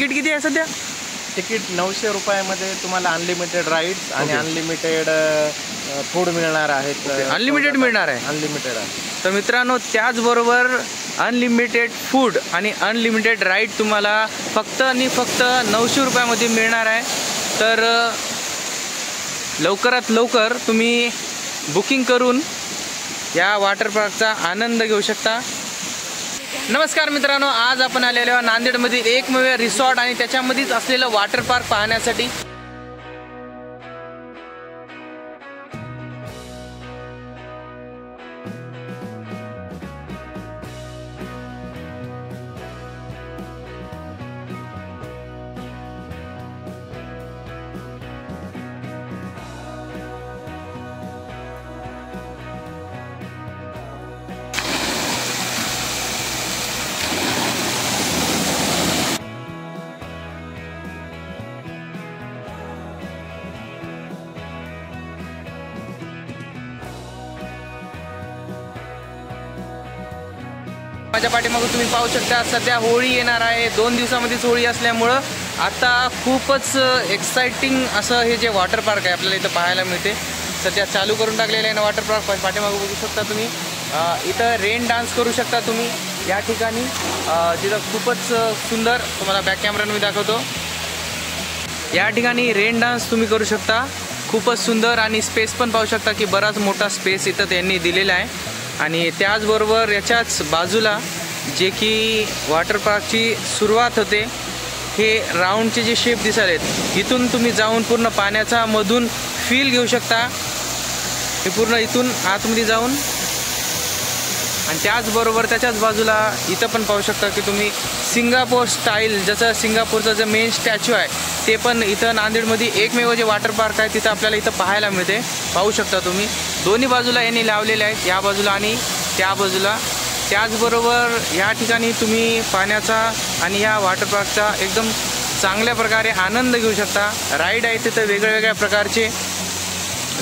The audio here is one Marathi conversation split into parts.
तिकीट किती आहे सध्या? तिकीट 900 रुपयामध्ये तुम्हाला अनलिमिटेड राईड्स आणि अनलिमिटेड फूड मिळणार आहेत. अनलिमिटेड मिळणार आहे. अनलिमिटेड आहे. तर मित्रांनो, त्याचबरोबर अनलिमिटेड फूड आणि अनलिमिटेड राईड तुम्हाला फक्त आणि फक्त 900 रुपयामध्ये मिळणार आहे. तर लवकरात लवकर तुम्ही बुकिंग करून या वॉटर पार्कचा आनंद घेऊ शकता. नमस्कार मित्रांनो, आज आपण आलेलो आहोत नांदेडमधील एकमेव रिसॉर्ट आणि त्याच्यामध्येच असलेलं वॉटर पार्क पाहण्यासाठी. माझ्या पाठीमागे तुम्ही पाहू शकता, सध्या होळी येणार आहे. 2 दिवसामध्येच होळी असल्यामुळं आता खूपच एक्साइटिंग असं हे जे वॉटर पार्क आहे आपल्याला इथं पाहायला मिळते. सध्या चालू करून टाकलेलं आहे ना वॉटर पार्क. पाठीमागे बघू शकता तुम्ही, इथं रेन डान्स करू शकता तुम्ही या ठिकाणी. तिथं खूपच सुंदर, तुम्हाला बॅक कॅमेराने मी दाखवतो. या ठिकाणी रेन डान्स तुम्ही करू शकता. खूपच सुंदर आणि स्पेस पण पाहू शकता की बराच मोठा स्पेस इथं त्यांनी दिलेला आहे. आणि त्याचबरोबर याच्याच बाजूला जे की वॉटर पार्कची सुरुवात होते, हे राऊंडचे जे शेप दिसालेत, इथून तुम्ही जाऊन पूर्ण पाण्याचा मधून फील घेऊ शकता. हे पूर्ण इथून आतमध्ये जाऊन. आणि त्याचबरोबर त्याच्याच बाजूला इथं पण पाहू शकता की तुम्ही सिंगापूर स्टाईल, जसं सिंगापूरचं जे मेन स्टॅच्यू आहे ते पण इथं नांदेडमध्ये एकमेव जे वॉटर पार्क आहे तिथं आपल्याला इथं पाहायला मिळते. पाहू शकता तुम्ही, दोन्ही बाजूला यांनी लावलेले आहेत, या बाजूला आणि त्या बाजूला. त्याचबरोबर या ठिकाणी तुम्ही पाण्याचा आणि या वॉटर पार्कचा एकदम चांगल्या प्रकारे आनंद घेऊ शकता. राईड आहे तिथं वेगवेगळ्या प्रकारचे,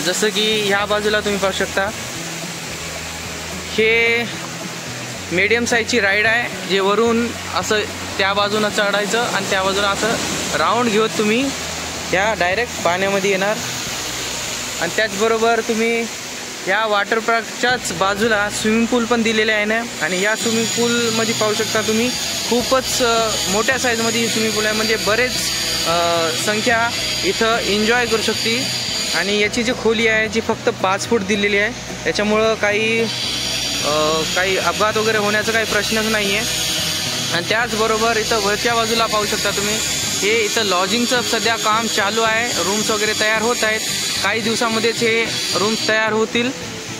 जसं की ह्या बाजूला तुम्ही पाहू शकता, हे मीडियम साईजची राईड आहे, जे वरून असं त्या बाजूनं चढायचं आणि त्या बाजूनं असं राऊंड घेऊन तुम्ही या डायरेक्ट पाण्यामध्ये येणार. आणि त्याचबरोबर तुम्ही या वॉटर पार्कच्याच बाजूला स्विमिंग पूल पण दिलेले आहे ना. आणि या स्विमिंग पूलमध्ये पाहू शकता तुम्ही, खूपच मोठ्या साईजमध्ये स्विमिंग पूल आहे, म्हणजे बरेच संख्या इथं एन्जॉय करू शकते. आणि याची जी खोली आहे जी फक्त 5 फूट दिलेली आहे, त्याच्यामुळं काही अपघात वगैरे होण्याचा काही प्रश्नच नाही आहे. आणि त्याचबरोबर इथं वरच्या बाजूला पाहू शकता तुम्ही, हे इथं लॉजिंगचं सध्या काम चालू आहे. रूम्स वगैरे तयार होत आहेत, काही दिवसामध्येच हे रूम्स तयार होतील.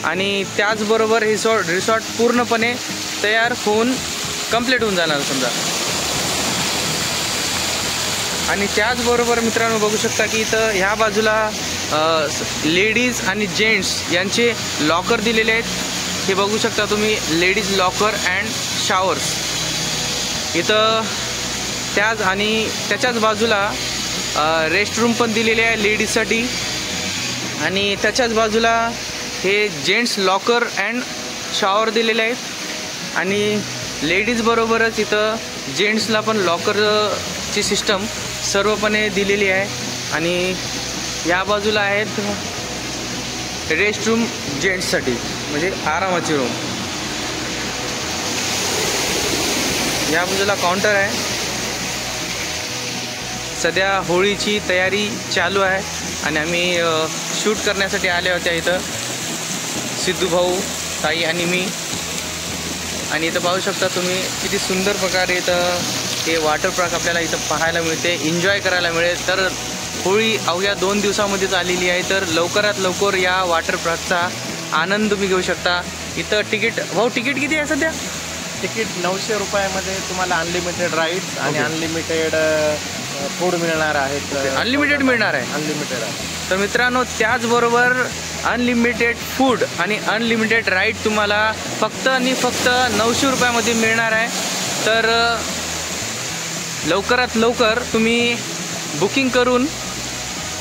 आणि त्याचबरोबर रिसॉर्ट पूर्णपणे तयार होऊन कंप्लीट होऊन जाणार समजा. आणि त्याचबरोबर मित्रांनो बघू शकता की इथं ह्या बाजूला लेडीज आणि जेंट्स यांचे लॉकर दिलेले आहेत. हे बघू शकता तुम्ही, लेडीज लॉकर अँड शॉवर्स इथं. आणि त्याच्याच बाजूला रेस्टरूम पण दिलेले आहे लेडीजसाठी. आणि त्याच्याच बाजूला हे जेंट्स लॉकर अँड शॉवर दिलेले आहेत. आणि लेडीज बरोबरच इथं जेंट्सला पण लॉकरची सिस्टम सर्वपणे दिलेली आहे. आणि या बाजूला आहेत रेस्टरूम जेंट्ससाठी, म्हणजे आरामाची रूम. या बाजूला काउंटर आहे. सध्या होळीची तयारी चालू आहे आणि आम्ही शूट करण्यासाठी आल्या होत्या इथं, सिद्धू भाऊ, ताई आणि मी. आणि इथं पाहू शकता तुम्ही किती सुंदर प्रकारे इथं हे वॉटर पार्क आपल्याला इथं पाहायला मिळते, एन्जॉय करायला मिळेल. तर होळी अवघ्या 2 दिवसामध्येच आलेली आहे, तर लवकरात लवकर या वॉटर पार्कचा आनंद तुम्ही घेऊ शकता. इथं तिकीट, भाऊ तिकीट किती आहे सध्या? तिकीट 900 रुपयामध्ये तुम्हाला अनलिमिटेड राईड्स आणि अनलिमिटेड फूड मिळणार आहेत. अनलिमिटेड मिळणार आहे. अनलिमिटेड आहे. तर मित्रांनो, त्याचबरोबर अनलिमिटेड फूड आणि अनलिमिटेड राईड तुम्हाला फक्त आणि फक्त 900 रुपयामध्ये मिळणार आहे. तर लवकरात लवकर तुम्ही बुकिंग करून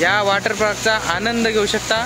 या वॉटर पार्कचा आनंद घेऊ शकता.